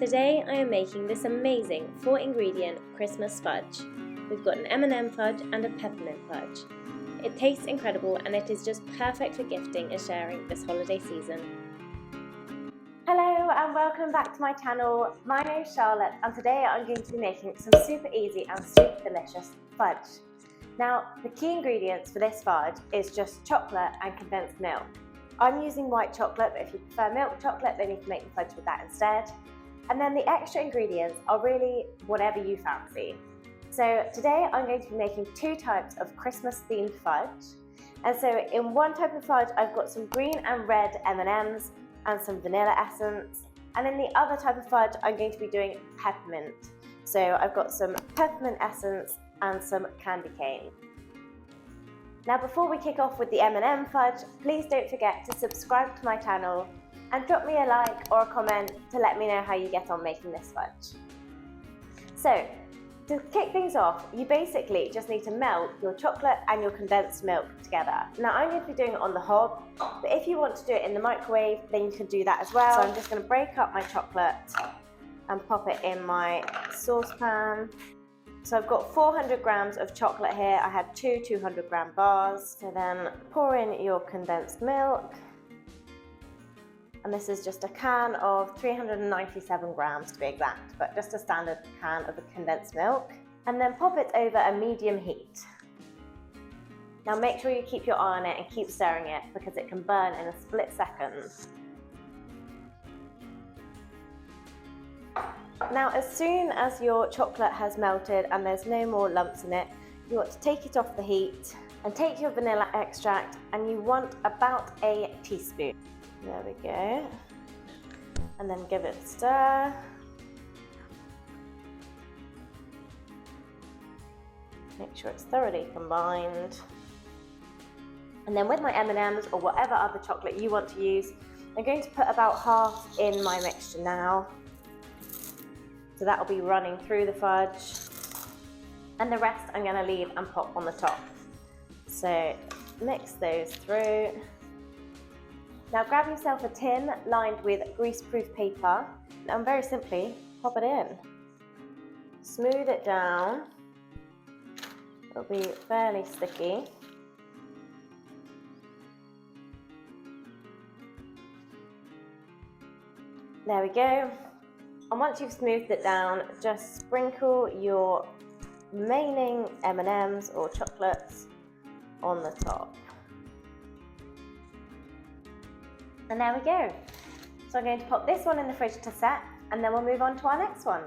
Today I am making this amazing 4-ingredient Christmas fudge. We've got an M&M fudge and a peppermint fudge. It tastes incredible and it is just perfect for gifting and sharing this holiday season. Hello and welcome back to my channel. My name is Charlotte and today I'm going to be making some super easy and super delicious fudge. Now the key ingredients for this fudge is just chocolate and condensed milk. I'm using white chocolate, but if you prefer milk chocolate then you can make the fudge with that instead. And then the extra ingredients are really whatever you fancy. So today I'm going to be making 2 types of Christmas themed fudge. And so in one type of fudge I've got some green and red M&Ms and some vanilla essence. And in the other type of fudge I'm going to be doing peppermint. So I've got some peppermint essence and some candy cane. Now before we kick off with the M&M fudge, please don't forget to subscribe to my channel and drop me a like or a comment to let me know how you get on making this fudge. So to kick things off, you basically just need to melt your chocolate and your condensed milk together. Now I'm going to be doing it on the hob, but if you want to do it in the microwave, then you can do that as well. So I'm just going to break up my chocolate and pop it in my saucepan. So I've got 400 grams of chocolate here. I had 2 200-gram bars. So then pour in your condensed milk. And this is just a can of 397 grams to be exact, but just a standard can of the condensed milk. And then pop it over a medium heat. Now make sure you keep your eye on it and keep stirring it because it can burn in a split second. Now as soon as your chocolate has melted and there's no more lumps in it, you want to take it off the heat and take your vanilla extract, and you want about a teaspoon. There we go. And then give it a stir. Make sure it's thoroughly combined. And then with my M&Ms or whatever other chocolate you want to use, I'm going to put about half in my mixture now. So that will be running through the fudge. And the rest I'm going to leave and pop on the top. So mix those through. Now grab yourself a tin lined with greaseproof paper and very simply pop it in. Smooth it down. It'll be fairly sticky. There we go. And once you've smoothed it down, just sprinkle your remaining M&Ms or chocolates on the top. And there we go. So I'm going to pop this one in the fridge to set, and then we'll move on to our next one.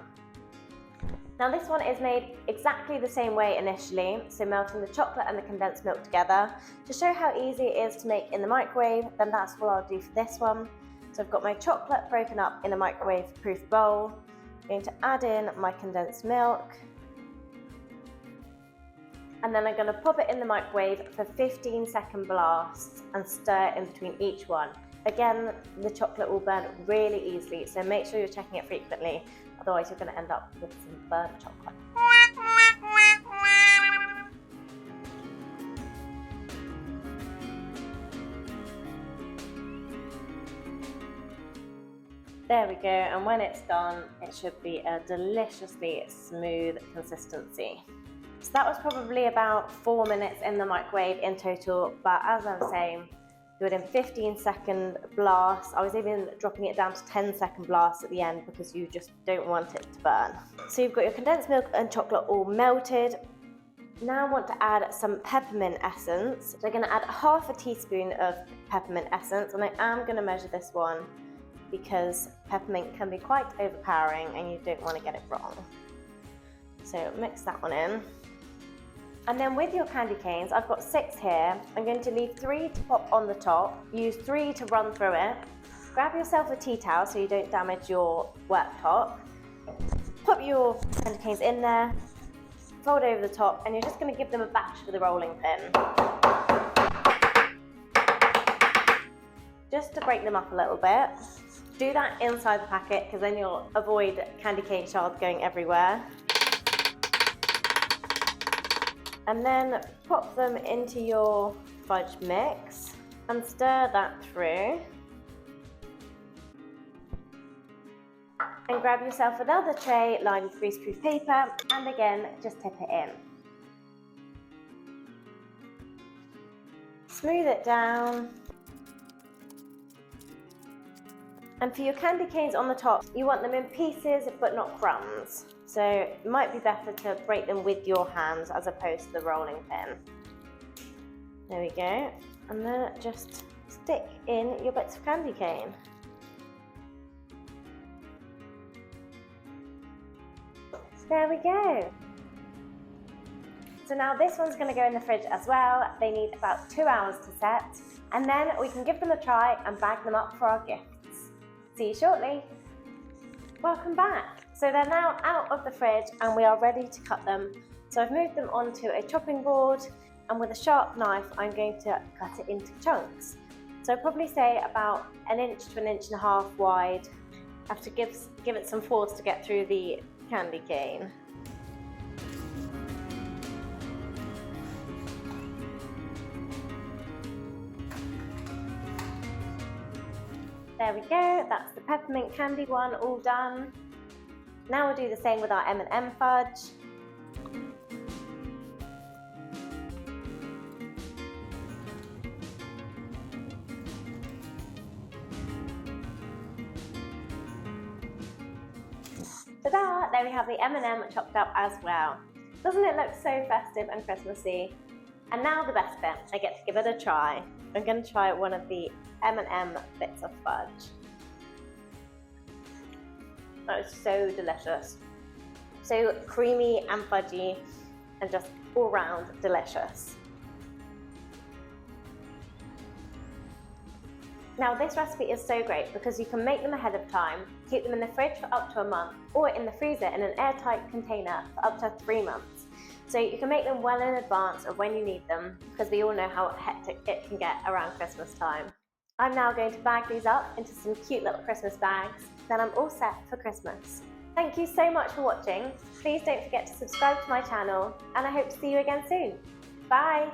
Now this one is made exactly the same way initially, so melting the chocolate and the condensed milk together. To show how easy it is to make in the microwave, then that's what I'll do for this one. So I've got my chocolate broken up in a microwave-proof bowl. I'm going to add in my condensed milk. And then I'm going to pop it in the microwave for 15-second blasts and stir in between each one. Again, the chocolate will burn really easily, so make sure you're checking it frequently, otherwise you're going to end up with some burnt chocolate. There we go, and when it's done, it should be a deliciously smooth consistency. So that was probably about 4 minutes in the microwave in total, but as I'm saying, do it in 15-second blasts. I was even dropping it down to 10-second blasts at the end because you just don't want it to burn. So you've got your condensed milk and chocolate all melted. Now I want to add some peppermint essence. So I'm going to add half a teaspoon of peppermint essence, and I am going to measure this one because peppermint can be quite overpowering and you don't want to get it wrong. So mix that one in. And then with your candy canes, I've got 6 here. I'm going to leave 3 to pop on the top, use 3 to run through it. Grab yourself a tea towel so you don't damage your worktop. Pop your candy canes in there, fold over the top, and you're just going to give them a bash with a rolling pin. Just to break them up a little bit. Do that inside the packet because then you'll avoid candy cane shards going everywhere. And then pop them into your fudge mix and stir that through. And grab yourself another tray lined with greaseproof paper, and again, just tip it in. Smooth it down. And for your candy canes on the top, you want them in pieces but not crumbs. So it might be better to break them with your hands as opposed to the rolling pin. There we go. And then just stick in your bits of candy cane. There we go. So now this one's going to go in the fridge as well. They need about 2 hours to set, and then we can give them a try and bag them up for our gifts. See you shortly. Welcome back. So they're now out of the fridge and we are ready to cut them. So I've moved them onto a chopping board, and with a sharp knife I'm going to cut it into chunks. So I'd probably say about 1 inch to 1.5 inches wide. I have to give it some force to get through the candy cane. There we go, that's the peppermint candy one all done. Now we'll do the same with our M&M fudge. Ta-da! There we have the M&M chopped up as well. Doesn't it look so festive and Christmassy? And now the best bit, I get to give it a try. I'm going to try one of the M&M bits of fudge. That is so delicious. So creamy and fudgy and just all round delicious. Now this recipe is so great because you can make them ahead of time, keep them in the fridge for up to a month, or in the freezer in an airtight container for up to 3 months. So you can make them well in advance of when you need them, because we all know how hectic it can get around Christmas time. I'm now going to bag these up into some cute little Christmas bags, then I'm all set for Christmas. Thank you so much for watching. Please don't forget to subscribe to my channel, and I hope to see you again soon. Bye!